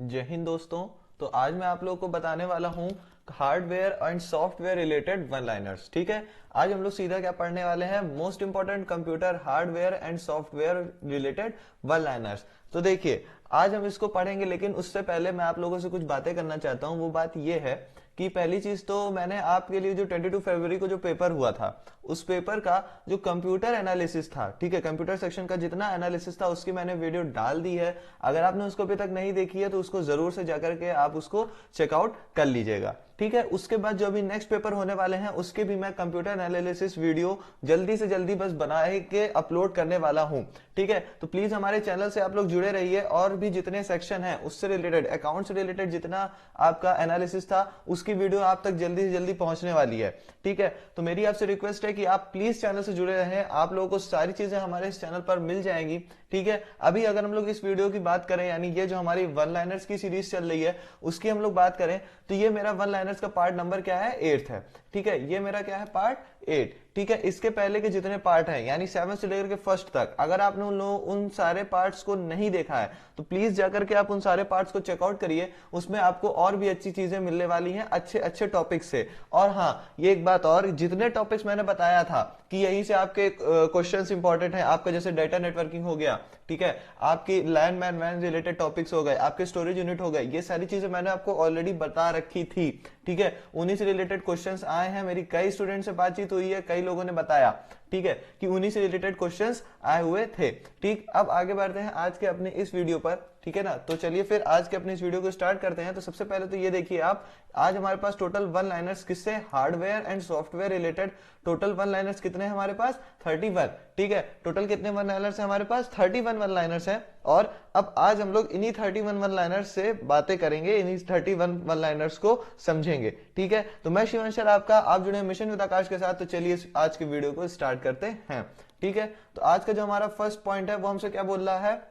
जय हिंद दोस्तों। तो आज मैं आप लोगों को बताने वाला हूँ hardware and software related one liners. ठीक है, आज हम लोग सीधा क्या पढ़ने वाले हैं, most important computer hardware and software related one liners. तो देखिए, आज हम इसको पढ़ेंगे, लेकिन उससे पहले मैं आप लोगों से कुछ बातें करना चाहता हूँ। वो बात ये है कि पहली चीज तो मैंने आपके लिए जो 22 फरवरी को जो पेपर हुआ था, उस पेपर का जो कंप्यूटर एनालिसिस था, ठीक है, कंप्यूटर सेक्शन का जितना एनालिसिस था उसकी मैंने वीडियो डाल दी है। अगर आपने उसको अभी तक नहीं देखी है तो उसको जरूर से जाकर के आप उसको चेकआउट कर लीजिएगा। ठीक है, उसके बाद जो अभी नेक्स्ट पेपर होने वाले हैं उसके भी मैं कंप्यूटर एनालिसिस वीडियो जल्दी से जल्दी बस बना के अपलोड करने वाला हूं। ठीक है, तो प्लीज हमारे चैनल से आप लोग जुड़े रहिए, और भी जितने सेक्शन है उससे रिलेटेड, अकाउंट से रिलेटेड जितना आपका एनालिसिस था उसकी वीडियो आप तक जल्दी से जल्दी पहुंचने वाली है। ठीक है, तो मेरी आपसे रिक्वेस्ट है कि आप प्लीज चैनल से जुड़े रहें, आप लोगों को सारी चीजें हमारे इस चैनल पर मिल जाएंगी। ठीक है, अभी अगर हम लोग इस वीडियो की बात करें, यानी ये जो हमारी वन लाइनर्स की सीरीज चल रही है उसकी हम लोग बात करें, तो ये मेरा वन लाइनर्स का पार्ट नंबर क्या है, 8th है। ठीक है, ये मेरा क्या है, पार्ट 8। ठीक है, इसके पहले के जितने पार्ट हैं, यानी 7 से लेकर के फर्स्ट तक, अगर आपने उन सारे पार्ट्स को नहीं देखा है तो प्लीज जाकर के आप उन सारे पार्ट्स को चेकआउट करिए। उसमें आपको और भी अच्छी चीजें मिलने वाली हैं, अच्छे अच्छे टॉपिक से। और हाँ, ये एक बात और, जितने टॉपिक्स मैंने बताया था कि यहीं से आपके क्वेश्चंस इंपॉर्टेंट है, आपका जैसे डाटा नेटवर्किंग हो गया, ठीक है, आपकी लैंड मैन वैन रिलेटेड टॉपिक्स हो गए, आपके स्टोरेज यूनिट हो गए, ये सारी चीजें मैंने आपको ऑलरेडी बता रखी थी। ठीक है, उन्हीं से रिलेटेड क्वेश्चंस आए हैं, मेरी कई स्टूडेंट से बातचीत हुई है, कई लोगों ने बताया, ठीक है, कि उन्हीं से रिलेटेड क्वेश्चंस आए हुए थे। ठीक, अब आगे बढ़ते हैं आज के अपने इस वीडियो पर। ठीक है ना, तो चलिए फिर आज के अपने इस वीडियो को स्टार्ट करते हैं। तो सबसे पहले तो ये देखिए आप, आज हमारे पास टोटल वन लाइनर्स किससे, hardware and software related total one liners कितने हैं हमारे पास, 31। ठीक है, टोटल कितने वन लाइनर्स हैं हमारे पास, 31 वन लाइनर्स हैं। और अब आज हम लोग इन्हीं 31 वन लाइनर्स से बातें करेंगे, इन्हीं 31 वन लाइनर्स को समझेंगे। ठीक है, तो मैं शिवांशर आपका, आप जुड़े हैं मिशन विद आकाश के साथ। तो चलिए आज की वीडियो को स्टार्ट करते हैं। ठीक है, तो आज का जो हमारा फर्स्ट पॉइंट है वो हमसे क्या बोल रहा है,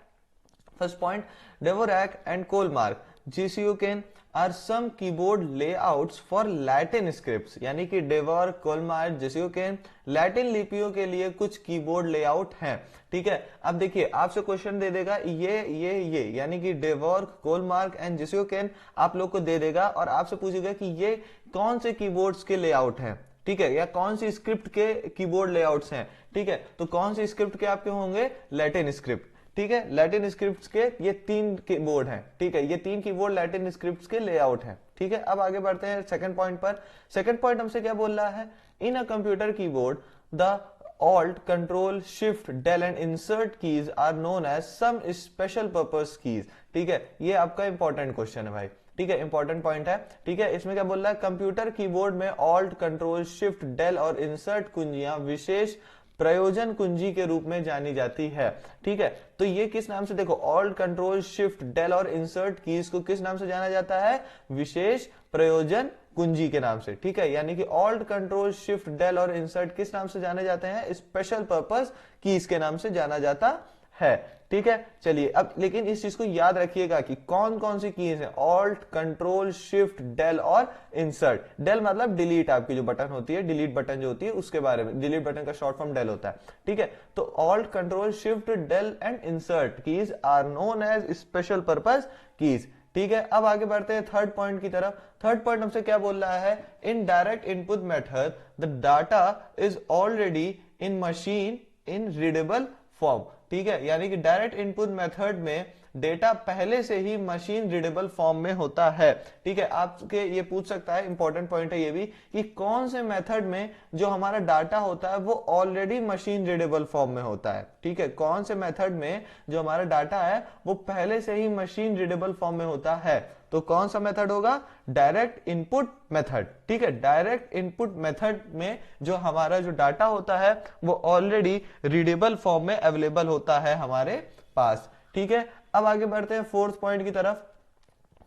first point, Dvorak and Kolmark GCUken are some keyboard layouts for Latin scripts। यानी कि Dvorak, Kolmark, GCUken लैटिन लिपियों के लिए कुछ कीबोर्ड लेआउट हैं। ठीक है, अब देखिए आपसे क्वेश्चन दे देगा ये यानी कि Dvorak, Kolmark एंड GCUken आप लोग को दे देगा, और आपसे पूछेगा कि ये कौन से कीबोर्ड्स के लेआउट हैं। ठीक है, या कौन सी स्क्रिप्ट के कीबोर्ड लेआउट्स हैं। ठीक है, तो कौन सी स्क्रिप्ट के आपके होंगे, लैटिन स्क्रिप्ट। ठीक है, लैटिन स्क्रिप्ट्स के ये 3 कीबोर्ड हैं। ठीक है, ये 3 कीबोर्ड लैटिन स्क्रिप्ट्स के लेआउट हैं। ठीक है, अब आगे बढ़ते हैं सेकंड पॉइंट पर। सेकंड पॉइंट हमसे क्या बोल रहा है, in a computer keyboard the Alt, Control, Shift, Del and Insert keys are known as some special purpose keys। ठीक है, ये आपका इंपॉर्टेंट क्वेश्चन है भाई। ठीक है, इंपॉर्टेंट पॉइंट है। ठीक है, इसमें क्या बोल रहा है, कंप्यूटर कीबोर्ड में Alt, Control, Shift, Del और Insert कुंजियां विशेष प्रयोजन कुंजी के रूप में जानी जाती है। ठीक है, तो ये किस नाम से, देखो, ऑल्ट, कंट्रोल, शिफ्ट, डेल और इंसर्ट कीज को किस नाम से जाना जाता है, विशेष प्रयोजन कुंजी के नाम से। ठीक है, यानी कि ऑल्ट, कंट्रोल, शिफ्ट, डेल और इंसर्ट किस नाम से जाने जाते हैं, स्पेशल पर्पस कीज के नाम से जाना जाता है। ठीक है, चलिए अब लेकिन इस चीज को याद रखिएगा कि कौन कौन सी कीज है, ऑल्ट, कंट्रोल, शिफ्ट, डेल और इंसर्ट। डेल मतलब डिलीट, आपकी जो बटन होती है, डिलीट बटन जो होती है उसके बारे में, डिलीट बटन का शॉर्ट फॉर्म डेल होता है। ठीक है, तो alt, control, shift, del and insert keys are known as special purpose keys. ठीक है, अब आगे बढ़ते हैं थर्ड पॉइंट की तरफ। थर्ड पॉइंट हमसे क्या बोल रहा है, in direct input method the data is already in machine in readable form. ठीक है, यानी कि डायरेक्ट इनपुट मेथड में डेटा पहले से ही मशीन रीडेबल फॉर्म में होता है। ठीक है, आपके ये पूछ सकता है, इंपॉर्टेंट पॉइंट है ये भी, कि कौन से मेथड में जो हमारा डाटा होता है वो ऑलरेडी मशीन रीडेबल फॉर्म में होता है। ठीक है, कौन से मेथड में जो हमारा डाटा है वो पहले से ही मशीन रीडेबल फॉर्म में होता है, तो कौन सा मेथड होगा, डायरेक्ट इनपुट मेथड। ठीक है, डायरेक्ट इनपुट मेथड में जो हमारा जो डाटा होता है वो ऑलरेडी रीडेबल फॉर्म में अवेलेबल होता है हमारे पास। ठीक है, अब आगे बढ़ते हैं फोर्थ पॉइंट की तरफ।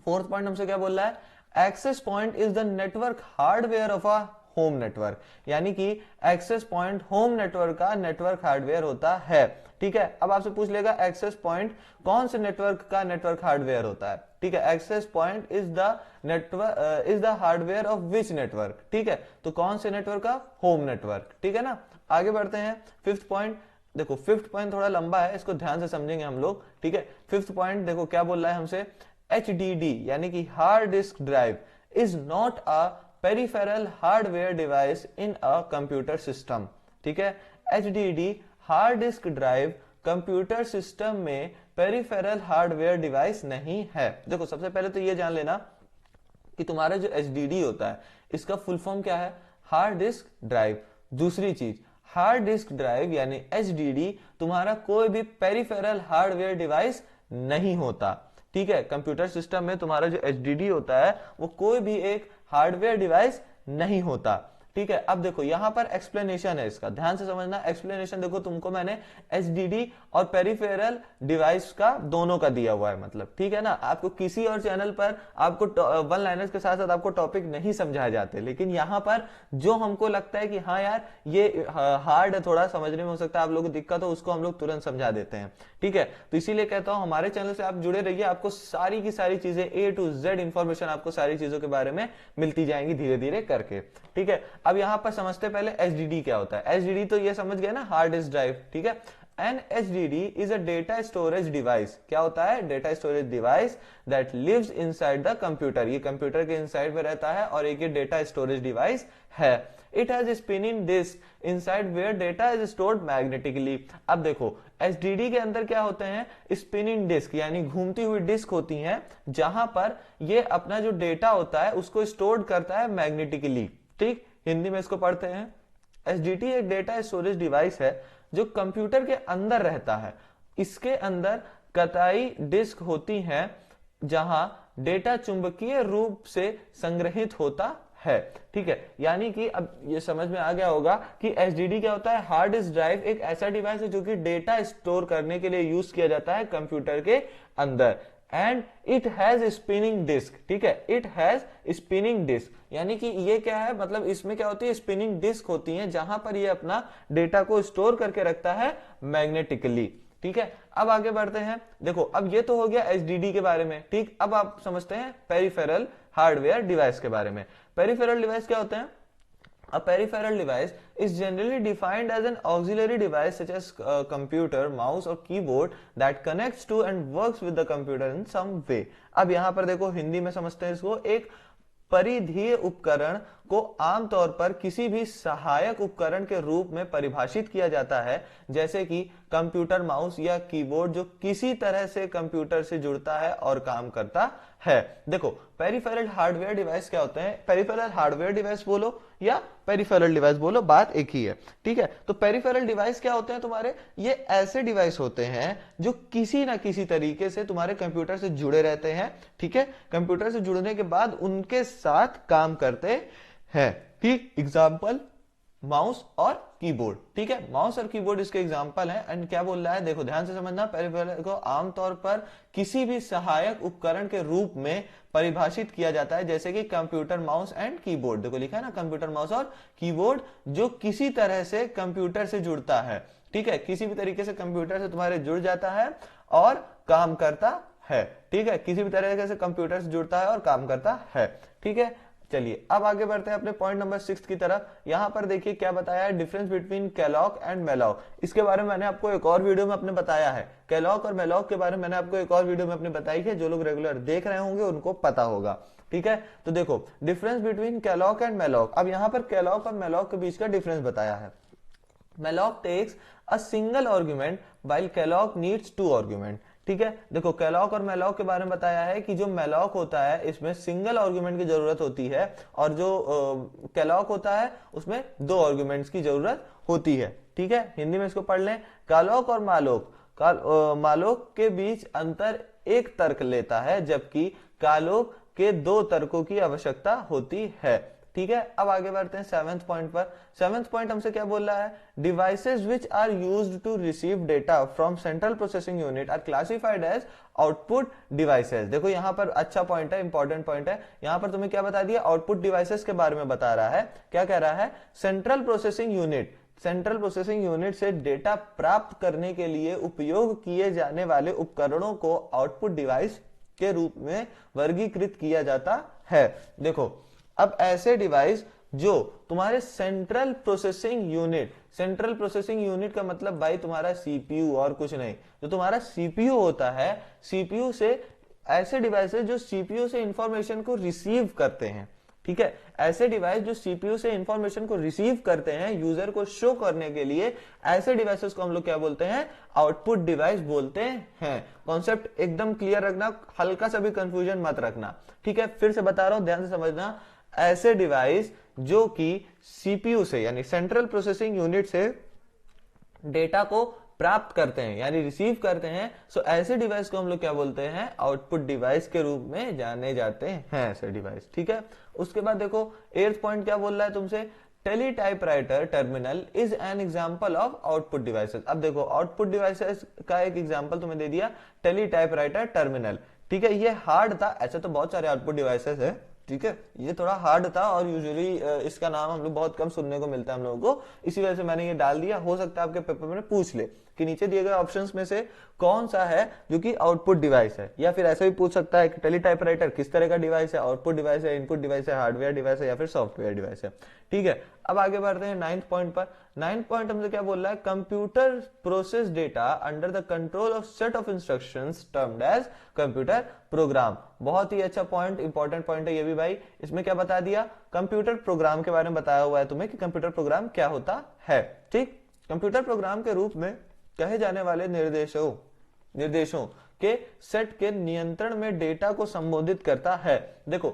फोर्थ पॉइंट हमसे क्या बोल रहा है, access point is the network hardware of a home network. यानी कि एक्सेस पॉइंट होम नेटवर्क का नेटवर्क हार्डवेयर होता है। ठीक है, अब आपसे पूछ लेगा एक्सेस पॉइंट कौन से नेटवर्क का नेटवर्क हार्डवेयर होता है। ठीक है, access point is the network is the hardware of which network. ठीक है, तो कौन से नेटवर्क का, होम नेटवर्क। ठीक है ना, आगे बढ़ते हैं फिफ्थ पॉइंट। देखो फिफ्थ पॉइंट थोड़ा लंबा है, इसको ध्यान से समझेंगे हम लोग। ठीक है, फिफ्थ पॉइंट देखो क्या बोल रहा है हमसे, HDD यानी कि hard disk drive is not a peripheral hardware device in a computer system. ठीक है, HDD hard disk drive computer system में पेरिफेरल हार्डवेयर डिवाइस नहीं है। देखो सबसे पहले तो ये जान लेना कि तुम्हारा जो HDD होता है इसका फुल फॉर्म क्या है, हार्ड डिस्क ड्राइव। दूसरी चीज, हार्ड डिस्क ड्राइव यानी HDD तुम्हारा कोई भी पेरिफेरल हार्डवेयर डिवाइस नहीं होता। ठीक है, कंप्यूटर सिस्टम में तुम्हारा जो HDD होता है वो कोई भी एक हार्डवेयर डिवाइस नहीं होता। ठीक है, अब देखो यहां पर एक्सप्लेनेशन है इसका, ध्यान से समझना। एक्सप्लेनेशन देखो तुमको मैंने HDD और पेरिफेरल डिवाइस का दोनों का दिया हुआ है, मतलब ठीक है ना। आपको किसी और चैनल पर आपको वन लाइनर्स के साथ साथ आपको टॉपिक नहीं समझाए जाते, लेकिन यहां पर जो हमको लगता है कि हाँ यार ये हार्ड है, थोड़ा समझने में हो सकता है आप लोगों को दिक्कत हो, उसको हम लोग तुरंत समझा देते हैं। ठीक है, तो इसीलिए कहता हूं हमारे चैनल से आप जुड़े रहिए, आपको सारी की सारी चीजें A to Z इंफॉर्मेशन आपको सारी चीजों के बारे में मिलती जाएंगी धीरे धीरे करके। ठीक है, अब यहां पर समझते पहले HDD क्या होता है। HDD तो ये समझ गए ना, हार्ड डिस्क ड्राइव। ठीक है, an HDD is a data storage device. क्या होता है, data storage device that lives inside the computer. ये कंप्यूटर के इनसाइड में रहता है और एक ये डेटा स्टोरेज डिवाइस है। It has spinning disk inside where data is stored magnetically. अब देखो HDD के अंदर क्या होते हैं, स्पिनिंग डिस्क यानी घूमती हुई डिस्क होती हैं, जहां पर ये अपना जो डेटा होता है उसको स्टोर करता है मैग्नेटिकली। ठीक, हिंदी में इसको पढ़ते हैं। HDD एक डेटा स्टोरेज डिवाइस है जो कंप्यूटर के अंदर रहता है। इसके अंदर कताई डिस्क होती हैं जहां डेटा चुंबकीय रूप से संग्रहित होता है। ठीक है, यानी कि अब ये समझ में आ गया होगा कि HDD क्या होता है, हार्ड डिस्क ड्राइव एक ऐसा डिवाइस है जो कि डेटा स्टोर करने के लिए यूज किया जाता है कंप्यूटर के अंदर। And it has spinning disk. ठीक है, इट हैज स्पिनिंग डिस्क यानी कि ये क्या है, मतलब इसमें क्या होती है, स्पिनिंग डिस्क होती है जहां पर ये अपना डेटा को स्टोर करके रखता है मैग्नेटिकली। ठीक है, अब आगे बढ़ते हैं। देखो अब ये तो हो गया HDD के बारे में। ठीक, अब आप समझते हैं पेरिफेरल हार्डवेयर डिवाइस के बारे में। पेरिफेरल डिवाइस क्या होते हैं? A peripheral device is generally defined as an auxiliary device such as computer, mouse or keyboard that connects to and works with the computer in some way. अब यहां पर देखो हिंदी में समझते हैं इसको, एक परिधीय उपकरण को आमतौर पर किसी भी सहायक उपकरण के रूप में परिभाषित किया जाता है, जैसे कि कंप्यूटर, माउस या कीबोर्ड, जो किसी तरह से कंप्यूटर से जुड़ता है और काम करता है। देखो पेरिफेरल हार्डवेयर डिवाइस क्या होते हैं, पेरिफेरल हार्डवेयर डिवाइस बोलो या पेरिफेरल डिवाइस बोलो, बात एक ही है। ठीक है, तो पेरिफेरल डिवाइस क्या होते हैं तुम्हारे, ये ऐसे डिवाइस होते हैं जो किसी ना किसी तरीके से तुम्हारे कंप्यूटर से जुड़े रहते हैं। ठीक है, कंप्यूटर से जुड़ने के बाद उनके साथ काम करते हैं। ठीक, एग्जाम्पल माउस और कीबोर्ड। ठीक है, माउस और कीबोर्ड इसके एग्जांपल हैं। एंड क्या बोल रहा है, देखो ध्यान से समझना, पेरिफेरल को आमतौर पर किसी भी सहायक उपकरण के रूप में परिभाषित किया जाता है, जैसे कि कंप्यूटर, माउस एंड कीबोर्ड। देखो लिखा है ना, कंप्यूटर, माउस और कीबोर्ड, जो किसी तरह से कंप्यूटर से जुड़ता है। ठीक है, किसी भी तरीके से कंप्यूटर से तुम्हारे जुड़ जाता है और काम करता है। ठीक है, किसी भी तरीके से कंप्यूटर से जुड़ता है और काम करता है। ठीक है, चलिए अब आगे बढ़ते हैं अपने पॉइंट नंबर 6 की तरफ। यहां पर देखिए क्या बताया है, डिफरेंस बिटवीन कैलॉग एंड मेलॉग। इसके बारे में मैंने आपको एक और वीडियो में अपने बताया है। कैलॉग और मेलॉग के बारे में मैंने आपको एक और वीडियो में अपने बताई है, जो लोग रेगुलर देख रहे होंगे उनको पता होगा। ठीक है, तो देखो डिफरेंस बिटवीन कैलॉग एंड मेलॉग। अब यहां पर कैलॉग और मेलॉग के बीच का डिफरेंस बताया है। Malloc takes a single argument while calloc needs two argument. ठीक है, देखो कैलॉग और मेलॉग के बारे में बताया है कि जो मेलॉग होता है इसमें सिंगल आर्गुमेंट की जरूरत होती है, और जो कैलॉग होता है उसमें दो आर्गुमेंट्स की जरूरत होती है। ठीक है, हिंदी में इसको पढ़ लें, कैलॉग और मालोक। मालोक के बीच अंतर एक तर्क लेता है, जबकि कैलॉग के दो तर्कों की आवश्यकता होती है। ठीक है, अब आगे बढ़ते हैं 7th पॉइंट पर। 7th पॉइंट हमसे क्या बोल रहा है, devices which are used to receive data from central processing unit are classified as output devices. देखो यहां पर अच्छा पॉइंट है, इंपॉर्टेंट पॉइंट है। यहां पर तुम्हें क्या बता दिया, आउटपुट डिवाइसेस के बारे में बता रहा है। क्या कह रहा है, central processing unit, central processing unit से डेटा प्राप्त करने के लिए उपयोग किए जाने वाले उपकरणों को आउटपुट डिवाइस के रूप में वर्गीकृत किया जाता है। देखो अब ऐसे डिवाइस जो तुम्हारे central processing unit, central processing unit का मतलब भाई तुम्हारा सीपीयू और कुछ नहीं, जो तुम्हारा सीपीयू होता है, सीपीयू से ऐसे डिवाइसेस जो सीपीयू से इंफॉर्मेशन को रिसीव करते हैं, ठीक है, ऐसे डिवाइस जो सीपीयू से इंफॉर्मेशन को रिसीव करते हैं यूजर को शो करने के लिए, ऐसे डिवाइसेस को हम लोग क्या बोलते हैं, आउटपुट डिवाइस बोलते हैं। कॉन्सेप्ट एकदम क्लियर रखना, हल्का सा भी कंफ्यूजन मत रखना, ठीक है। फिर से बता रहा हूं, ध्यान से समझना, ऐसे डिवाइस जो कि सीपीयू से यानी सेंट्रल प्रोसेसिंग यूनिट से डेटा को प्राप्त करते हैं यानी रिसीव करते हैं, सो ऐसे डिवाइस को हम लोग क्या बोलते हैं, आउटपुट डिवाइस के रूप में जाने जाते हैं ऐसे डिवाइस, ठीक है। उसके बाद देखो 8th पॉइंट क्या बोल रहा है तुमसे, teletypewriter terminal is an example of output devices. अब देखो आउटपुट डिवाइसेस का एक एग्जांपल तुम्हें दे दिया, टेलीटाइपराइटर टर्मिनल, ठीक है। ये हार्ड था, ऐसे तो बहुत सारे आउटपुट डिवाइसेस है, ठीक है, ये थोड़ा हार्ड था और यूजुअली इसका नाम हम लोग बहुत कम सुनने को मिलता है हम लोगों को, इसी वजह से मैंने ये डाल दिया। हो सकता है आपके पेपर में पूछ ले कि नीचे दिए गए ऑप्शंस में से कौन सा है जो कि आउटपुट डिवाइस है, या फिर ऐसा भी पूछ सकता है कि टेलीटाइपराइटर किस तरह का डिवाइस है, आउटपुट डिवाइस है, इनपुट डिवाइस है, हार्डवेयर डिवाइस है या फिर सॉफ्टवेयर डिवाइस है, ठीक है। अब आगे बढ़ते हैं 9th पॉइंट पर। 9th पॉइंट हमसे क्या बोल रहा है, computer process data under the control of set of instructions termed as computer program. बहुत ही अच्छा पॉइंट, इंपॉर्टेंट पॉइंट है ये भी भाई। इसमें क्या बता दिया, कंप्यूटर प्रोग्राम के बारे में बताया हुआ है तुम्हें कि कंप्यूटर प्रोग्राम क्या होता है, ठीक। कंप्यूटर प्रोग्राम के रूप में कहे जाने वाले निर्देशों के सेट के नियंत्रण में डेटा को संबोधित करता है। देखो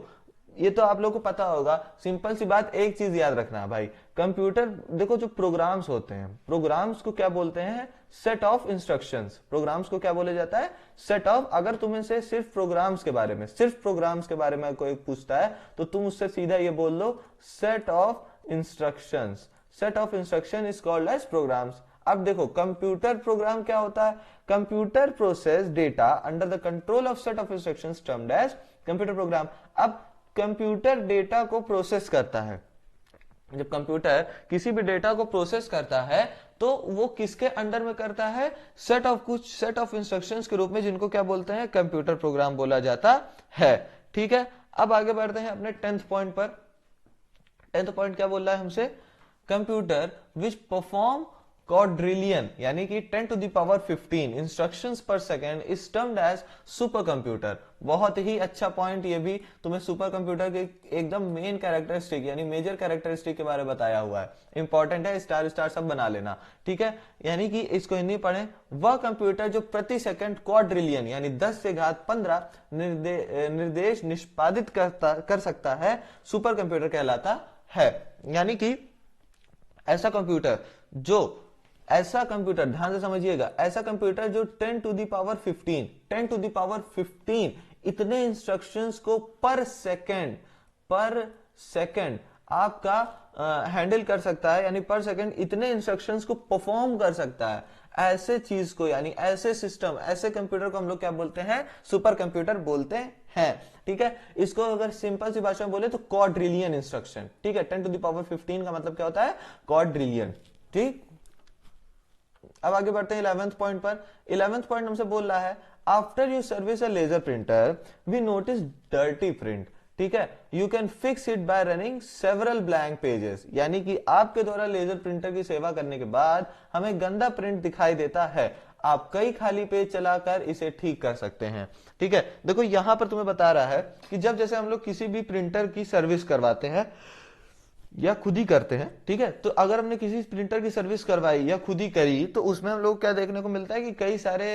ये तो आप लोगों को पता होगा, सिंपल सी बात, एक चीज याद रखना भाई, कंप्यूटर देखो जो प्रोग्राम्स होते हैं, प्रोग्राम्स को क्या बोलते हैं, सेट ऑफ इंस्ट्रक्शंस। प्रोग्राम्स को क्या बोले जाता है, सेट ऑफ। अगर तुम्हें से सिर्फ प्रोग्राम्स के बारे में कोई पूछता है तो तुम उससे सीधा ये बोल दो, set of instructions. Set of instruction is called as programs. अब देखो कंप्यूटर प्रोग्राम क्या होता है, computer process data under the control of set of instructions termed as computer program. अब कंप्यूटर डेटा को प्रोसेस करता है, जब कंप्यूटर किसी भी डेटा को प्रोसेस करता है तो वो किसके अंडर में करता है, सेट ऑफ इंस्ट्रक्शंस के रूप में, जिनको क्या बोलते हैं, कंप्यूटर प्रोग्राम बोला जाता है, ठीक है। अब आगे बढ़ते हैं अपने 10th पॉइंट पर। 10th पॉइंट क्या बोल रहा है हमसे, कंप्यूटर विच परफॉर्म क्वाड्रिलियन यानी कि 10 to the power 15 instructions per second is termed as super computer. बहुत ही अच्छा पॉइंट, ये भी तुम्हें सुपर कंप्यूटर के एकदम मेन कैरेक्टरिस्टिक यानी मेजर कैरेक्टरिस्टिक के बारे में बताया हुआ है, इंपॉर्टेंट है, स्टार स्टार सब बना लेना, ठीक है। यानी कि इसको हिंदी पढ़े, वह कंप्यूटर जो प्रति सेकंड क्वाड्रिलियन यानी 10 से घात 15 निर्देश निष्पादित कर सकता है, सुपर कंप्यूटर कहलाता है। यानी कि ऐसा कंप्यूटर ध्यान से समझिएगा, ऐसा कंप्यूटर जो 10 to the power 15 इतने इंस्ट्रक्शंस को पर सेकंड आपका हैंडल कर सकता है, यानी पर सेकंड इतने इंस्ट्रक्शंस को परफॉर्म कर सकता है, ऐसे चीज को यानी ऐसे सिस्टम, ऐसे कंप्यूटर को हम लोग क्या बोलते हैं, सुपर कंप्यूटर बोलते हैं, ठीक है। इसको अगर सिंपल सी भाषा में बोले तो क्वाड्रिलियन इंस्ट्रक्शन, ठीक है। 10 to the power 15 का मतलब क्या होता है, क्वाड्रिलियन, ठीक। अब आगे बढ़ते हैं 11th पॉइंट पर। 11th पॉइंट हमसे बोल रहा है, after you service a laser printer we notice dirty print, ठीक है, you can fix it by running several blank pages. यानी कि आपके द्वारा लेजर प्रिंटर की सेवा करने के बाद हमें गंदा प्रिंट दिखाई देता है, आप कई खाली पेज चलाकर इसे ठीक कर सकते हैं, ठीक है। देखो यहां पर तुम्हें बता रहा है कि जब जैसे हम लोग किसी भी प्रिंटर की सर्विस करवाते हैं या खुद ही करते हैं, ठीक है, तो अगर हमने किसी प्रिंटर की सर्विस करवाई या खुद ही करी तो उसमें हम लोग क्या देखने को मिलता है कि कई सारे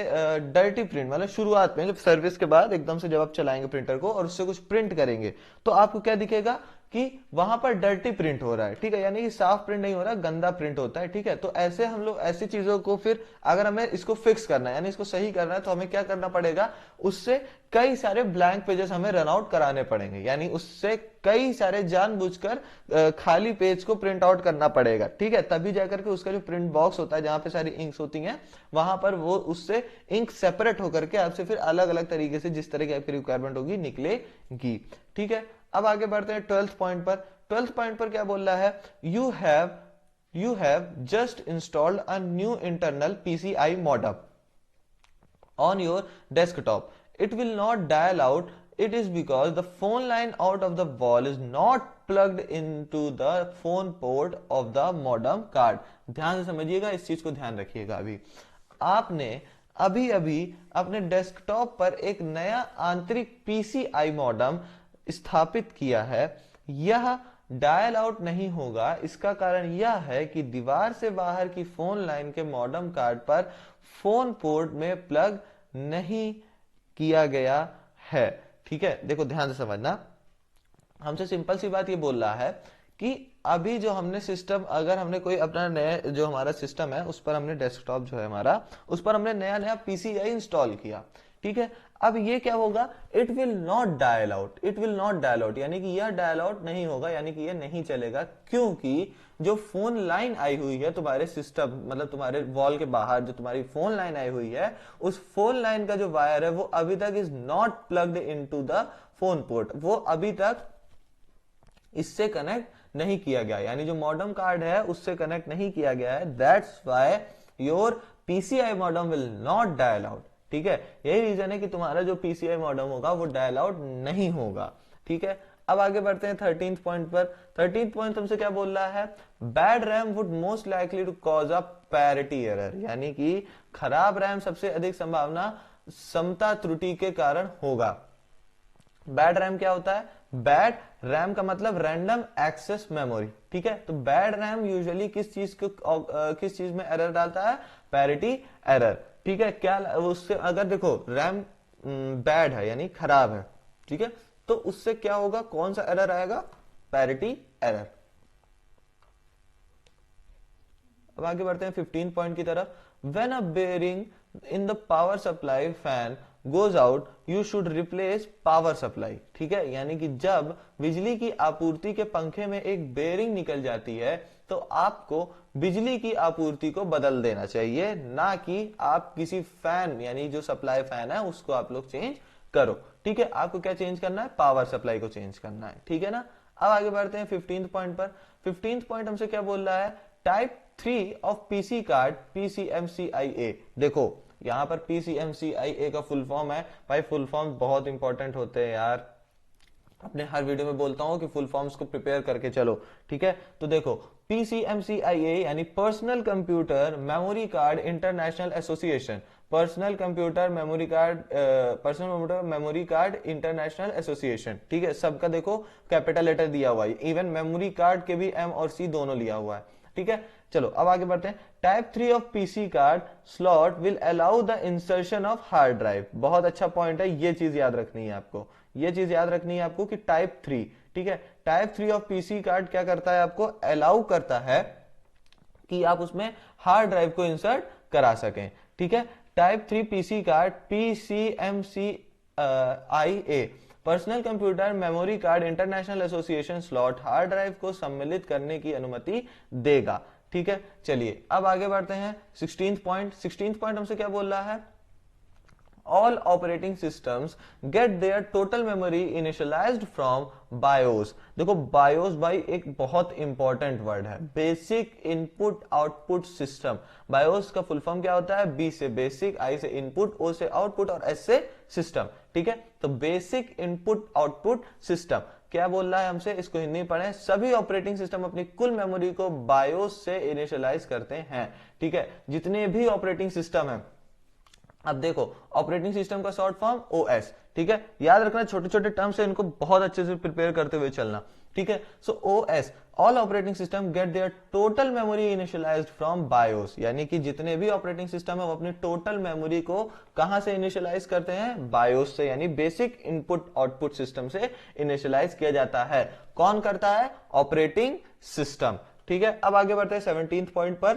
डर्टी प्रिंट, मतलब शुरुआत में जब सर्विस के बाद एकदम से जब आप चलाएंगे प्रिंटर को और उससे कुछ प्रिंट करेंगे तो आपको क्या दिखेगा कि वहां पर डर्टी प्रिंट हो रहा है, ठीक है, यानी कि साफ प्रिंट नहीं हो रहा, गंदा प्रिंट होता है, ठीक है। तो ऐसे हम लोग ऐसी चीजों को फिर अगर हमें इसको फिक्स करना है यानी इसको सही करना है तो हमें क्या करना पड़ेगा, उससे कई सारे ब्लैंक पेजेस हमें रन आउट कराने पड़ेंगे, यानी उससे कई सारे जानबूझकर खाली पेज को प्रिंट आउट करना पड़ेगा, ठीक है। तभी जाकर के उसका जो प्रिंट बॉक्स होता है जहां पे सारी इंक्स होती हैं वहां पर वो उससे इंक सेपरेट होकर के आपसे फिर अलग अलग तरीके से जिस तरह की आपकी रिक्वायरमेंट होगी निकलेगी, ठीक है। अब आगे बढ़ते हैं 12th पॉइंट पर। 12th पॉइंट पर क्या बोल रहा है, you have just installed a new internal PCI modem on your desktop. It will not dial out. It is because the phone line out of the wall is not plugged into the phone port of the modem card. ध्यान से समझिएगा, इस चीज को ध्यान रखिएगा। अभी आपने अभी अभी अपने डेस्कटॉप पर एक नया आंतरिक पीसीआई मॉडेम स्थापित किया है। यह डायल आउट नहीं होगा। इसका कारण यह है कि दीवार से बाहर की फोन लाइन के मॉडेम कार्ड पर फोन पोर्ट में प्लग नहीं किया गया है। ठीक है, देखो ध्यान से समझना, हमसे सिंपल सी बात ये बोल रहा है कि अभी जो हमने सिस्टम, अगर हमने कोई अपना नया जो हमारा सिस्टम है उस पर हमने डेस्कटॉप जो है हमारा, उस पर हमने नया नया पीसीआई इंस्टॉल किया। ठीक है, अब ये क्या होगा, it will not dial out, it will not dial out, यानी कि यह डायल आउट नहीं होगा, यानी कि यह नहीं चलेगा, क्योंकि जो फोन लाइन आई हुई है तुम्हारे सिस्टम, मतलब तुम्हारे वॉल के बाहर जो तुम्हारी फोन लाइन आई हुई है, उस फोन लाइन का जो वायर है वो अभी तक is not plugged into the phone port, वो अभी तक इससे कनेक्ट नहीं किया गया, यानी जो मॉडेम कार्ड है उससे कनेक्ट नहीं किया गया है। That's why your PCI modem will not dial out. ठीक है, यही रीजन है कि तुम्हारा जो पीसीआई मॉडेम होगा वो डायल आउट नहीं होगा। ठीक है, अब आगे बढ़ते हैं 13th पॉइंट पर। 13th पॉइंट तुमसे क्या बोल रहा है, bad RAM would most likely to cause a parity error, यानी कि खराब रैम सबसे अधिक संभावना समता त्रुटि के कारण होगा। बैड रैम क्या होता है, बैड रैम का मतलब रैंडम एक्सेस मेमोरी। ठीक है, तो बैड रैम यूजुअली किस चीज में एरर डालता है, पैरिटी एरर। ठीक है, क्या उससे अगर देखो रैम बैड है यानी खराब है, ठीक है, तो उससे क्या होगा, कौन सा एरर आएगा, पैरिटी एरर। अब आगे बढ़ते हैं 15 पॉइंट की तरफ। When a bearing in the power supply fan goes out you should replace power supply. ठीक है, यानी कि जब बिजली की आपूर्ति के पंखे में एक बेयरिंग निकल जाती है तो आपको बिजली की आपूर्ति को बदल देना चाहिए, ना कि आप किसी फैन यानी जो सप्लाई फैन है उसको आप लोग चेंज करो। ठीक है, आपको क्या चेंज करना है, पावर सप्लाई को चेंज करना है। ठीक है ना, अब आगे बढ़ते हैं 15th पॉइंट पर। 15th पॉइंट हमसे क्या बोल रहा है, type 3 of PC card PCMCIA। देखो यहां पर PCMCIA का फुल फॉर्म है, भाई फुल फॉर्म बहुत इंपॉर्टेंट होते हैं यार, अपने हर वीडियो में बोलता हूं कि फुल फॉर्म्स को प्रिपेयर करके चलो। ठीक है, तो देखो PCMCIA यानी personal computer memory card international association, personal computer memory card, personal computer memory card international association. ठीक है, सबका देखो कैपिटल लेटर दिया हुआ है, इवन मेमोरी कार्ड के भी M और C दोनों लिया हुआ है। ठीक है, चलो अब आगे बढ़ते हैं। Type 3 of PC card slot will allow the insertion of hard drive. बहुत अच्छा पॉइंट है, ये चीज याद रखनी है आपको, ये चीज याद रखनी है आपको कि टाइप 3, ठीक है, टाइप 3 ऑफ पीसी कार्ड क्या करता है, आपको अलाउ करता है कि आप उसमें हार्ड ड्राइव को इंसर्ट करा सकें। ठीक है, type 3 PC card PCMCIA personal computer memory card international association slot hard drive को सम्मिलित करने की अनुमति देगा। ठीक है, चलिए अब आगे बढ़ते हैं 16th पॉइंट। 16th पॉइंट हमसे क्या बोल रहा है, all operating systems get their total memory initialized from BIOS। देखो BIOS भाई एक बहुत इंपॉर्टेंट वर्ड है, basic input output system. BIOS का फुल फॉर्म क्या होता है, B से बेसिक, I से इनपुट, O से आउटपुट और S से सिस्टम। ठीक है, तो बेसिक इनपुट आउटपुट सिस्टम क्या बोल रहा है हमसे, इसको हिंदी में पढ़ें, सभी ऑपरेटिंग सिस्टम अपनी कुल मेमोरी को BIOS से इनिशियलाइज करते हैं। ठीक है, जितने भी ऑपरेटिंग सिस्टम है, अब देखो ऑपरेटिंग सिस्टम का शॉर्ट फॉर्म OS। ठीक है, याद रखना, छोटे छोटे टर्म्स है, इनको बहुत अच्छे से प्रिपेयर करते हुए चलना। ठीक है, so OS all operating system get their total memory initialized from BIOS, यानी कि जितने भी ऑपरेटिंग सिस्टम है वो अपनी टोटल मेमोरी को कहां से इनिशियलाइज करते हैं, BIOS से, यानी बेसिक इनपुट आउटपुट सिस्टम से इनिशियलाइज किया जाता है। कौन करता है, ऑपरेटिंग सिस्टम। ठीक है, अब आगे बढ़ते हैं 17th पॉइंट पर।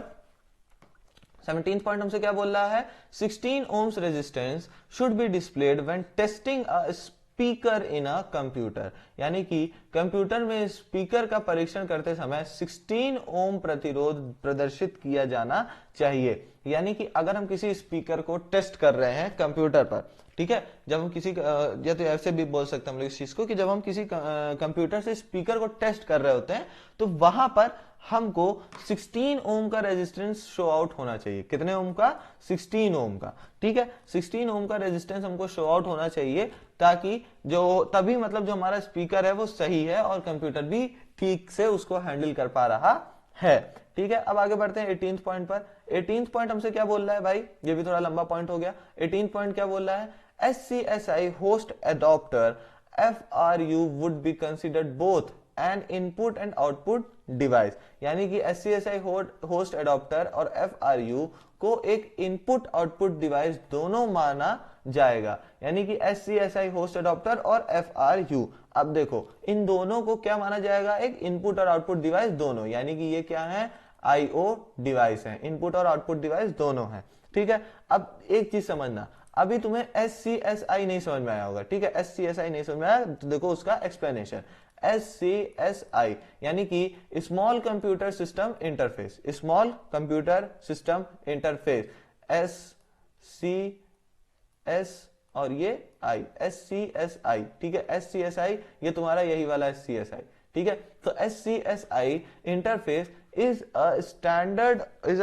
17th पॉइंट हमसे क्या बोल रहा है, 16 ohms resistance should be displayed when testing a speaker in a computer, यानी कि कंप्यूटर में स्पीकर का परीक्षण करते समय 16 ओम प्रतिरोध प्रदर्शित किया जाना चाहिए। यानी कि अगर हम किसी स्पीकर को टेस्ट कर रहे हैं कंप्यूटर पर, ठीक है, जब हम किसी या तो ऐसे भी बोल सकते हैं हम लोग इस चीज को कि जब हम किसी कंप्यूटर से स्पीकर को टेस्ट कर रहे होते हैं तो वहां पर हमको 16 ओम का रेजिस्टेंस शो आउट होना चाहिए। कितने ओम का, 16 ओम का। ठीक है, 16 ओम का रेजिस्टेंस हमको शो आउट होना चाहिए, ताकि जो तभी मतलब जो हमारा स्पीकर है वो सही है और कंप्यूटर भी ठीक से उसको हैंडल कर पा रहा है। ठीक है, अब आगे बढ़ते हैं 18th पॉइंट पर। 18th पॉइंट हमसे क्या बोल रहा है भाई, ये भी थोड़ा लंबा पॉइंट हो गया। 18th पॉइंट क्या बोल रहा है, SCSI host adapter FRU would be considered both N input and output device, यानी कि SCSI होस्ट एडॉप्टर और FRU को एक इनपुट आउटपुट डिवाइस दोनों माना जाएगा, यानी कि SCSI होस्ट एडॉप्टर और FRU। अब देखो इन दोनों को क्या माना जाएगा, एक इनपुट और आउटपुट डिवाइस दोनों, यानी कि ये क्या है, IO डिवाइस है, इनपुट और आउटपुट डिवाइस दोनों है, ठीक है। अब एक चीज समझना, अभी तुम्हें SCSI नहीं समझ में आया होगा, ठीक है, SCSI नहीं समझ में आया तो देखो उसका एक्सप्लेनेशन। SCSI यानी कि small computer system interface, small computer system interface, SCS और ये I, SCSI, ठीक है। SCSI ये तुम्हारा यही वाला SCSI, ठीक है। तो SCSI interface is a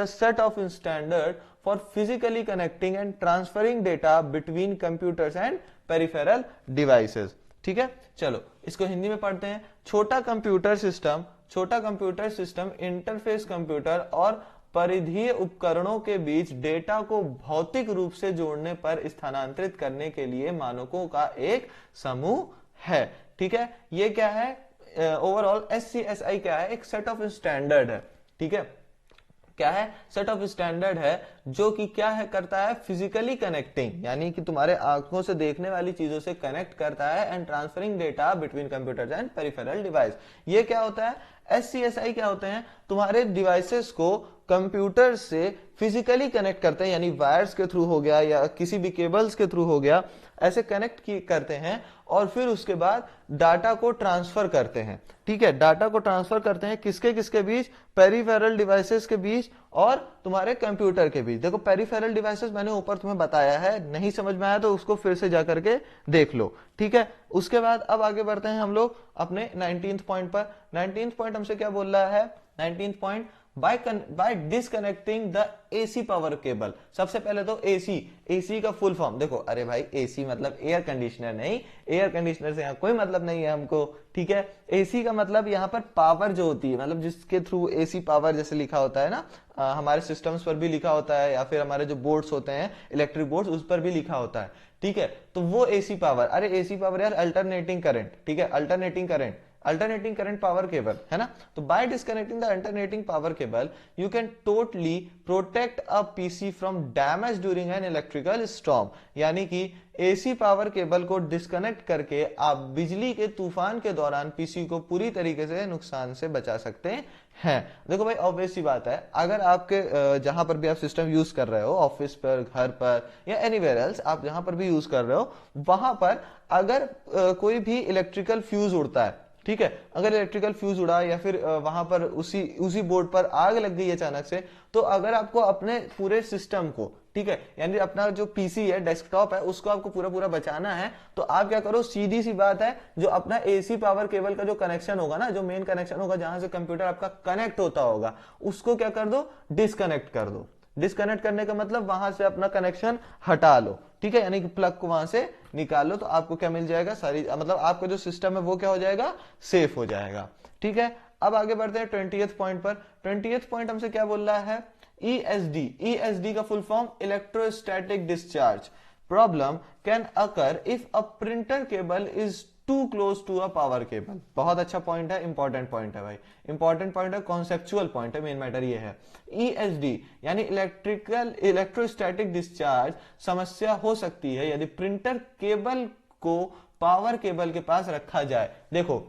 set of standard for physically connecting and transferring data between computers and peripheral devices, ठीक है। चलो इसको हिंदी में पढ़ते हैं। छोटा कंप्यूटर सिस्टम इंटरफेस कंप्यूटर और परिधीय उपकरणों के बीच डेटा को भौतिक रूप से जोड़ने पर स्थानांतरित करने के लिए मानकों का एक समूह है, ठीक है। ये क्या है, ओवरऑल SCSI क्या है, एक सेट ऑफ स्टैंडर्ड है, ठीक है। क्या है, सेट ऑफ स्टैंडर्ड है जो कि क्या है करता है, फिजिकली कनेक्टिंग, यानी कि तुम्हारे आंखों से देखने वाली चीजों से कनेक्ट करता है, and transferring data between computers and peripheral device. ये क्या होता है, SCSI क्या होते हैं, तुम्हारे डिवाइसेस को कंप्यूटर से फिजिकली कनेक्ट करते हैं, यानी वायर्स के थ्रू हो गया या किसी भी केबल्स के थ्रू हो गया, ऐसे कनेक्ट करते हैं और फिर उसके बाद डाटा को ट्रांसफर करते हैं, ठीक है। डाटा को ट्रांसफर करते हैं किसके बीच, पेरिफेरल डिवाइसेस के बीच और तुम्हारे कंप्यूटर के बीच। देखो पेरिफेरल डिवाइसेस मैंने ऊपर तुम्हें बताया है, नहीं समझ में आया तो उसको फिर से जाकर के देख लो, ठीक है। उसके बाद अब आगे बढ़ते हैं हम लोग अपने 19th पॉइंट पर। 19th पॉइंट हमसे क्या बोल रहा है, 19th point, by disconnecting the AC power cable. सबसे पहले तो AC का फुल फॉर्म देखो, अरे भाई AC मतलब एयर कंडीशनर नहीं, एयर कंडीशनर से यहाँ कोई मतलब नहीं है हमको, ठीक है। AC का मतलब यहाँ पर पावर जो होती है, मतलब जिसके थ्रू AC पावर जैसे लिखा होता है ना, हमारे सिस्टम्स पर भी लिखा होता है, या फिर हमारे जो बोर्ड्स होते हैं इलेक्ट्रिक बोर्ड्स उस पर भी लिखा होता है, ठीक है। तो वो AC पावर, अरे AC पावर यार अल्टरनेटिंग करंट, ठीक है, अल्टरनेटिंग करंट पावर केबल है ना। तो by disconnecting the alternating power cable you can totally protect a PC from damage during an electrical storm, यानी कि एसी पावर केबल को डिस्कनेक्ट करके आप बिजली के तूफान के दौरान पीसी को पूरी तरीके से नुकसान से बचा सकते हैं। देखो भाई ऑब्वियस सी बात है, अगर आपके जहां पर भी आप सिस्टम यूज कर रहे हो, ऑफिस पर, घर पर या एनीवेयर एल्स, आप जहां पर भी यूज कर रहे हो, वहां पर अगर कोई भी इलेक्ट्रिकल फ्यूज उड़ता है, ठीक है, अगर इलेक्ट्रिकल फ्यूज उड़ा या फिर वहां पर उसी बोर्ड पर आग लग गई अचानक से, तो अगर आपको अपने पूरे सिस्टम को, ठीक है, यानी अपना जो पीसी है, डेस्कटॉप है, उसको आपको पूरा बचाना है, तो आप क्या करो, सीधी सी बात है, जो अपना एसी पावर केबल का जो कनेक्शन होगा ना, जो मेन कनेक्शन होगा जहां से कंप्यूटर आपका कनेक्ट होता होगा, उसको क्या कर दो, डिस्कनेक्ट कर दो। डिस्कनेक्ट करने का मतलब वहां से अपना कनेक्शन हटा लो, ठीक है, यानी कि प्लग को वहां से निकाल लो, तो आपको क्या मिल जाएगा, सारी मतलब आपका जो सिस्टम है वो क्या हो जाएगा, सेफ हो जाएगा, ठीक है। अब आगे बढ़ते हैं 20th पॉइंट पर। 20th पॉइंट हमसे क्या बोल रहा है, ESD का full form electrostatic discharge problem can occur if a printer cable is too close to a power cable. बहुत अच्छा पॉइंट है, इंपॉर्टेंट पॉइंट है भाई, इंपॉर्टेंट पॉइंट है, कॉन्सेप्चुअल पॉइंट है, मेन मैटर ये है। ESD यानी इलेक्ट्रोस्टैटिक डिस्चार्ज समस्या हो सकती है यदि प्रिंटर केबल को पावर केबल के पास रखा जाए। देखो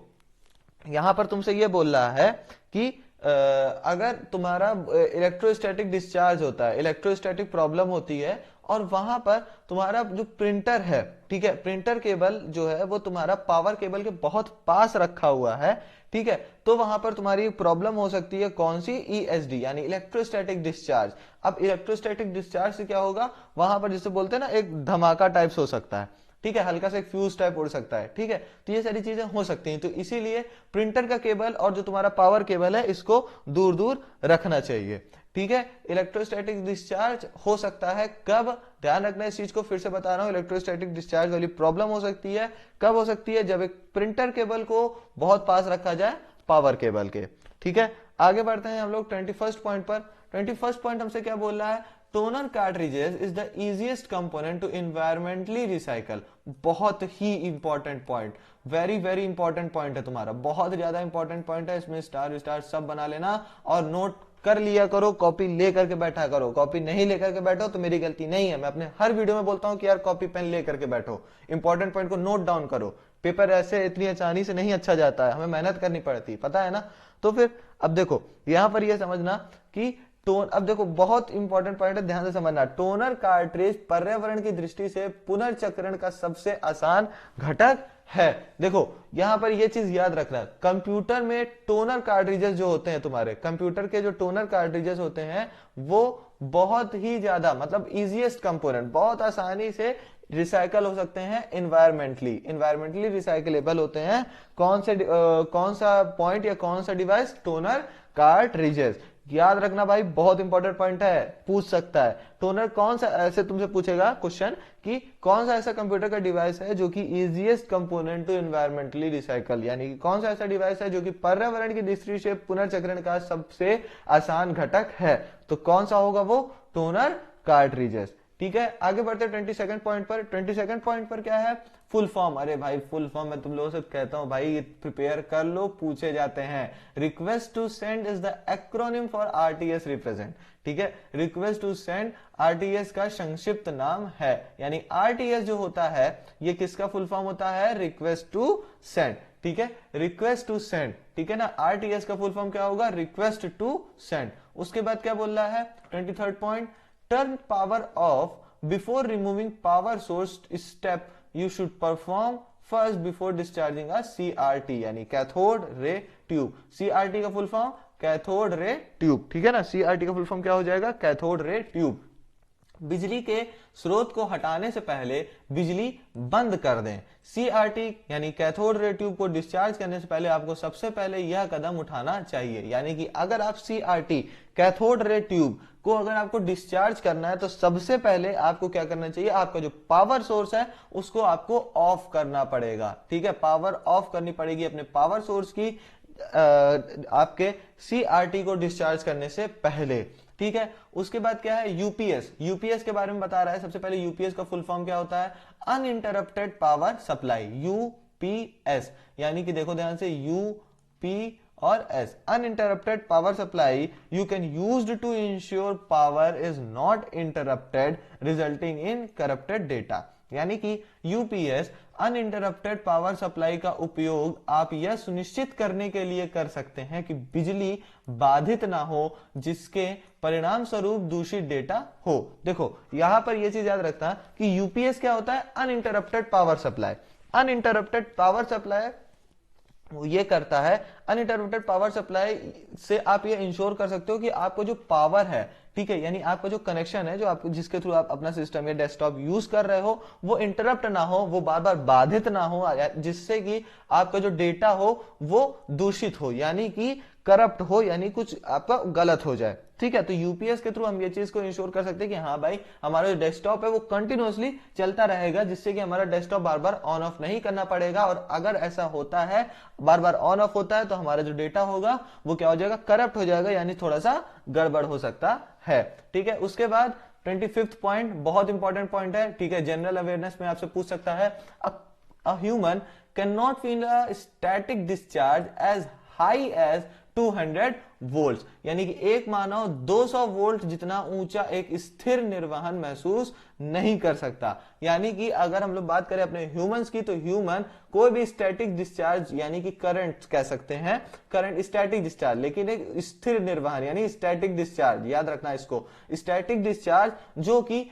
यहां पर तुमसे ये बोल रहा है कि अगर तुम्हारा इलेक्ट्रोस्टैटिक डिस्चार्ज होता है, इलेक्ट्रोस्टैटिक प्रॉब्लम होती है, और वहां पर तुम्हारा जो प्रिंटर है, ठीक है, प्रिंटर केबल जो है वो तुम्हारा पावर केबल के बहुत पास रखा हुआ है, ठीक है, तो वहां पर तुम्हारी प्रॉब्लम हो सकती है, कौन सी, ESD यानी इलेक्ट्रोस्टैटिक डिस्चार्ज। अब इलेक्ट्रोस्टैटिक डिस्चार्ज से क्या होगा, वहां पर जिसे बोलते हैं ना, एक धमाका टाइप्स हो सकता है, ठीक है, हल्का सा एक फ्यूज टाइप उड़ सकता है, ठीक है, तो ये सारी चीजें हो सकती हैं। तो इसीलिए प्रिंटर का केबल और जो तुम्हारा पावर केबल है इसको दूर दूर रखना चाहिए, ठीक है। इलेक्ट्रोस्टैटिक डिस्चार्ज हो सकता है कब, ध्यान रखना इस चीज को, फिर से बता रहा हूं, इलेक्ट्रोस्टैटिक डिस्चार्ज वाली प्रॉब्लम हो सकती है कब हो सकती है, जब एक प्रिंटर केबल को बहुत पास रखा जाए पावर केबल के, ठीक है। आगे बढ़ते हैं हम लोग 21st पॉइंट पर। 21st पॉइंट हमसे क्या बोल रहा है, toner cartridges is the easiest component to environmentally recycle. बहुत ही important point, very very important point है तुम्हारा, बहुत ज्यादा इंपॉर्टेंट पॉइंट है। इसमें स्टार स्टार सब बना लेना और नोट कर लिया करो, कॉपी लेकर के बैठा करो। कॉपी नहीं लेकर के बैठो तो मेरी गलती नहीं है, मैं अपने हर वीडियो में बोलता हूं कि यार कॉपी पेन लेकर के बैठो, इंपॉर्टेंट पॉइंट को नोट डाउन करो। पेपर ऐसे इतनी आसानी से नहीं अच्छा जाता है, हमें मेहनत करनी पड़ती है, पता है ना। तो फिर अब देखो यहां पर यह समझना कि टोन, अब देखो बहुत इंपॉर्टेंट पॉइंट है, ध्यान से समझना। टोनर कार्ट्रिज पर्यावरण की दृष्टि से पुनर्चक्रण का सबसे आसान घटक है। देखो यहां पर यह चीज याद रखना, कंप्यूटर में टोनर कार्ट्रिजेस जो होते हैं, तुम्हारे कंप्यूटर के जो टोनर कार्ट्रिजेस होते हैं वो बहुत ही ज्यादा, मतलब इजीएस्ट कंपोनेंट, बहुत आसानी से रिसाइकल हो सकते हैं, इन्वायरमेंटली रिसाइकलेबल होते हैं। कौन सा पॉइंट या कौन सा डिवाइस, टोनर कार्ट्रिजेस। याद रखना भाई, बहुत इंपॉर्टेंट पॉइंट है, पूछ सकता है। टोनर कौन सा, ऐसे तुमसे पूछेगा क्वेश्चन कि कौन सा ऐसा कंप्यूटर का डिवाइस है जो कि easiest component to environmentally recycle, यानी कि कौन सा ऐसा डिवाइस है जो कि पर्यावरण की दृष्टि से पुनर्चक्रण का सबसे आसान घटक है। तो कौन सा होगा वो, टोनर कार्ट्रिजेस। ठीक है, आगे बढ़ते 22nd पॉइंट पर। 22nd पॉइंट पर क्या है, फुल फॉर्म। अरे भाई फुल फॉर्म मैं तुम लोगों से कहता हूं भाई, प्रिपेयर कर लो, पूछे जाते हैं। Request to send is the acronym for RTS represent. ठीक है, रिक्वेस्ट टू सेंड आरटीएस का संक्षिप्त नाम है, यानी आरटीएस जो होता है ये किसका फुल फॉर्म होता है, रिक्वेस्ट टू सेंड। ठीक है, रिक्वेस्ट टू सेंड, ठीक है ना। आरटीएस का फुल फॉर्म क्या होगा, रिक्वेस्ट टू सेंड। उसके बाद क्या बोल रहा है 23rd point, turn power off before removing power source step you should perform first before discharging a CRT, यानी कैथोड रे ट्यूब। CRT का full form cathode ray tube, ठीक है ना। CRT का फुल फॉर्म क्या हो जाएगा, कैथोड रे ट्यूब। बिजली के स्रोत को हटाने से पहले बिजली बंद कर दें। CRT यानी कैथोड रे ट्यूब को डिस्चार्ज करने से पहले आपको सबसे पहले यह कदम उठाना चाहिए, यानी कि अगर आप CRT कैथोड रे ट्यूब को अगर आपको डिस्चार्ज करना है तो सबसे पहले आपको क्या करना चाहिए, आपका जो पावर सोर्स है उसको आपको ऑफ करना पड़ेगा। ठीक है, पावर ऑफ करनी पड़ेगी अपने पावर सोर्स की आपके CRT को डिस्चार्ज करने से पहले। ठीक है, उसके बाद क्या है, यूपीएस। यूपीएस के बारे में बता रहा है। सबसे पहले यूपीएस का फुल फॉर्म क्या होता है, अनइंटरप्टेड पावर सप्लाई, यूपीएस। यानी कि देखो ध्यान से, U P S, uninterrupted power supply you can used to ensure power is not interrupted resulting in corrupted data. यानी कि यूपीएस अनइंटरप्टेड पावर सप्लाई का उपयोग आप यह सुनिश्चित करने के लिए कर सकते हैं कि बिजली बाधित ना हो, जिसके परिणाम स्वरूप दूषित डेटा हो। देखो यहां पर यह चीज याद रखना कि यूपीएस क्या होता है, uninterrupted power supply. Uninterrupted power supply ये करता है, अनइंटरप्टेड पावर सप्लाई से आप ये इंश्योर कर सकते हो कि आपको जो पावर है, ठीक है, यानी आपका जो कनेक्शन है, जो आप जिसके थ्रू आप अपना सिस्टम या डेस्कटॉप यूज कर रहे हो, वो इंटरप्ट ना हो, वो बार बार बाधित ना हो, जिससे कि आपका जो डेटा हो वो दूषित हो, यानी कि करप्ट हो, यानी कुछ आपका गलत हो जाए। ठीक है, तो यूपीएस के थ्रू हम ये चीज को इंश्योर कर सकते हैं कि हाँ भाई हमारा जो डेस्कटॉप है वो कंटिन्यूअसली चलता रहेगा, जिससे कि हमारा desktop bar bar on off नहीं करना पड़ेगा। और अगर ऐसा होता है, बार बार ऑन ऑफ होता है, तो हमारा जो डेटा होगा वो क्या हो जाएगा, करप्ट हो जाएगा, यानी थोड़ा सा गड़बड़ हो सकता है। ठीक है, उसके बाद 25th पॉइंट बहुत इंपॉर्टेंट पॉइंट है। ठीक है, जनरल अवेयरनेस में आपसे पूछ सकता है, a human can not feel a static discharge as high as 200 volt, यानी कि एक मानव 200 वोल्ट जितना ऊंचा एक स्थिर निर्वहन महसूस नहीं कर सकता। यानी कि अगर हम लोग बात करें अपने ह्यूमंस की, तो ह्यूमन कोई भी स्टैटिक डिस्चार्ज यानी कि करंट कह सकते हैं, करंट स्टैटिक डिस्चार्ज, लेकिन एक स्थिर निर्वहन यानी स्टैटिक डिस्चार्ज, याद रखना इसको, स्टैटिक डिस्चार्ज जो कि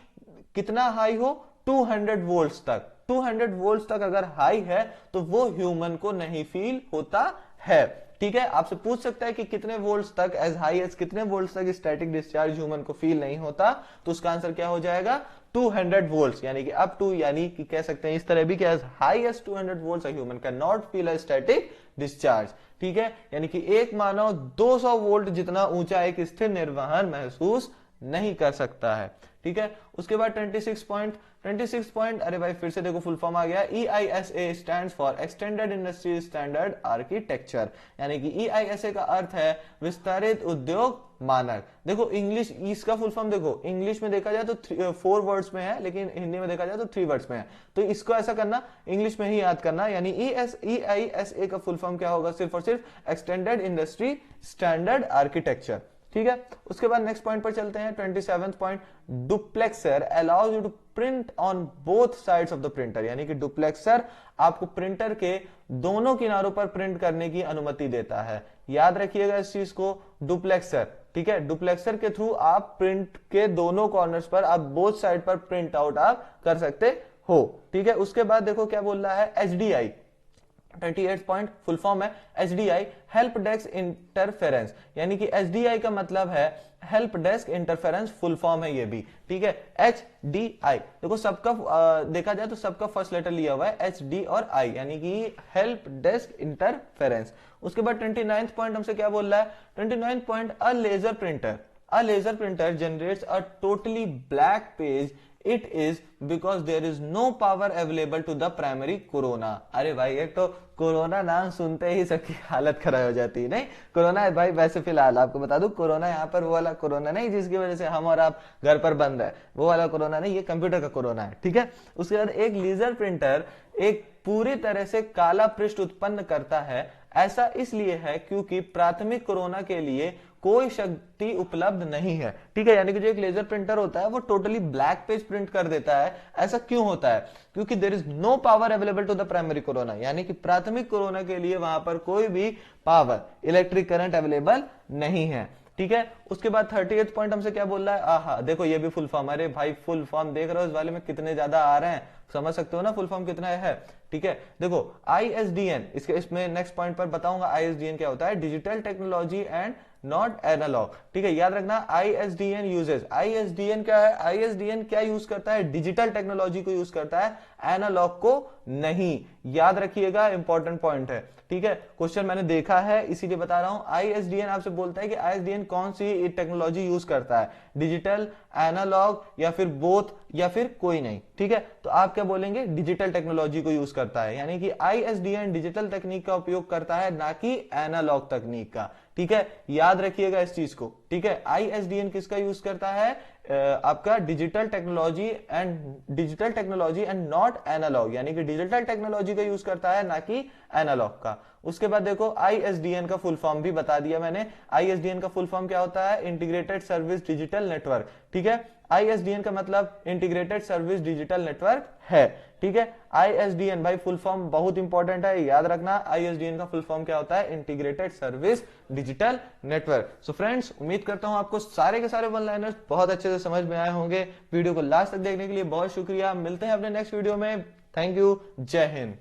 कितना हाई हो, 200 वोल्ट तक। 200 वोल्ट तक अगर हाई है तो वो ह्यूमन को नहीं फील होता है। ठीक है, आपसे पूछ सकता है कि कितने वोल्ट्स तक, एज हाई एज कितने वोल्ट्स तक स्टैटिक डिस्चार्ज ह्यूमन को फील नहीं होता, तो उसका आंसर क्या हो जाएगा, 200 वोल्ट्स, यानी कि अप टू, यानी कि कह सकते हैं इस तरह भी कि as high as 200 volts human can not feel a static discharge. ठीक है, यानी कि एक मानव 200 वोल्ट जितना ऊंचा एक स्थिर निर्वहन महसूस नहीं कर सकता है। ठीक है। उसके बाद 26 पॉइंट, अरे भाई फिर से देखो फुल फॉर्म आ गया, EISA stands for extended industry standard architecture, यानी कि EISA का अर्थ है विस्तारित उद्योग मानक। देखो इंग्लिश, इसका फुल फॉर्म देखो, इंग्लिश में देखा जाए तो 4 वर्ड्स में है, लेकिन हिंदी में देखा जाए तो 3 वर्ड्स में है। तो इसको ऐसा करना, इंग्लिश में ही याद करना, यानी EISA का फुल फॉर्म क्या होगा, सिर्फ और सिर्फ एक्सटेंडेड इंडस्ट्री स्टैंडर्ड आर्किटेक्चर, ठीक है। उसके बाद नेक्स्ट पॉइंट पर चलते हैं, 27th point, duplexer allows you to print on both sides of the printer, यानी कि डुप्लेक्सर आपको प्रिंटर के दोनों किनारों पर प्रिंट करने की अनुमति देता है। याद रखिएगा इस चीज को, डुप्लेक्सर, ठीक है। डुप्लेक्सर के थ्रू आप प्रिंट के दोनों कॉर्नर्स पर, आप बोथ साइड पर प्रिंट आउट आप कर सकते हो, ठीक है। उसके बाद देखो क्या बोल रहा है, HDI 28 पॉइंट फुल फॉर्म है HDI, हेल्प डेस्क इंटरफेरेंस, यानी कि HDI का मतलब है help desk interference, full form है ये भी, ठीक है। HDI देखो सबका देखा जाए तो सबका फर्स्ट लेटर लिया हुआ है HD और I, यानी कि हेल्प डेस्क इंटरफेरेंस। उसके बाद 29th पॉइंट हमसे क्या बोल रहा है, 29th point, a laser printer generates a totally black page, it is because there is no power available to the primary corona. अरे भाई एक तो कोरोना नाम सुनते ही सबकी हालत खराब हो जाती है, नहीं कोरोना है भाई, वैसे फिलहाल आपको बता दूं कोरोना यहाँ पर वो वाला कोरोना नहीं जिसकी वजह से हम और आप घर पर बंद है, वो वाला कोरोना नहीं, ये कंप्यूटर का कोरोना है, ठीक है। उसके बाद एक लेजर प्रिंटर एक पूरी तरह से काला पृष्ठ उत्पन्न करता है, ऐसा इसलिए है क्योंकि प्राथमिक कोरोना के लिए कोई शक्ति उपलब्ध नहीं है, ठीक है। यानी कि जो एक लेजर प्रिंटर होता है वो टोटली ब्लैक पेज प्रिंट कर देता है। ऐसा क्यों होता है, क्योंकि there is no power available to the primary corona, यानी कि प्राथमिक कोरोना के लिए वहां पर कोई भी पावर, इलेक्ट्रिक करंट अवेलेबल नहीं है, ठीक है। उसके बाद 38th पॉइंट हमसे क्या बोल रहा है, आहा देखो ये भी फुल फॉर्म, अरे भाई फुल फॉर्म देख रहे हो इस वाले में कितने ज्यादा आ रहे हैं, समझ सकते हो ना फुल फॉर्म कितना है, ठीक है। देखो ISDN, इसमें नेक्स्ट पॉइंट पर बताऊंगा ISDN क्या होता है, digital technology and not analog, ठीक है। याद रखना ISDN यूजेस, ISDN क्या है, ISDN क्या यूज करता है, डिजिटल टेक्नोलॉजी को यूज करता है, एनालॉग को नहीं, याद रखिएगा इंपॉर्टेंट पॉइंट है, ठीक है। क्वेश्चन मैंने देखा है इसीलिए बता रहा हूं। ISDN आपसे बोलता है कि ISDN कौन सी टेक्नोलॉजी यूज करता है, डिजिटल, एनालॉग या फिर बोथ या फिर कोई नहीं, ठीक है। तो आप क्या बोलेंगे, डिजिटल टेक्नोलॉजी को यूज करता है, यानी कि ISDN डिजिटल तकनीक का उपयोग करता है, ना कि एनालॉग तकनीक का, ठीक है। याद रखिएगा इस चीज को, ठीक है। ISDN किसका यूज करता है, आपका digital technology and not analog, यानी कि डिजिटल टेक्नोलॉजी का यूज करता है, ना कि एनालॉग का। उसके बाद देखो ISDN का फुल फॉर्म भी बता दिया मैंने, ISDN का फुल फॉर्म क्या होता है, इंटीग्रेटेड सर्विस डिजिटल नेटवर्क, ठीक है। ISDN का मतलब इंटीग्रेटेड सर्विस डिजिटल नेटवर्क है, ठीक है। ISDN भाई फुल फॉर्म बहुत इंपॉर्टेंट है, याद रखना ISDN का फुल फॉर्म क्या होता है, integrated service digital network. So friends उम्मीद करता हूं आपको सारे के सारे वन लाइनर्स बहुत अच्छे से समझ में आए होंगे। वीडियो को लास्ट तक देखने के लिए बहुत शुक्रिया, मिलते हैं अपने नेक्स्ट वीडियो में, थैंक यू, जय हिंद।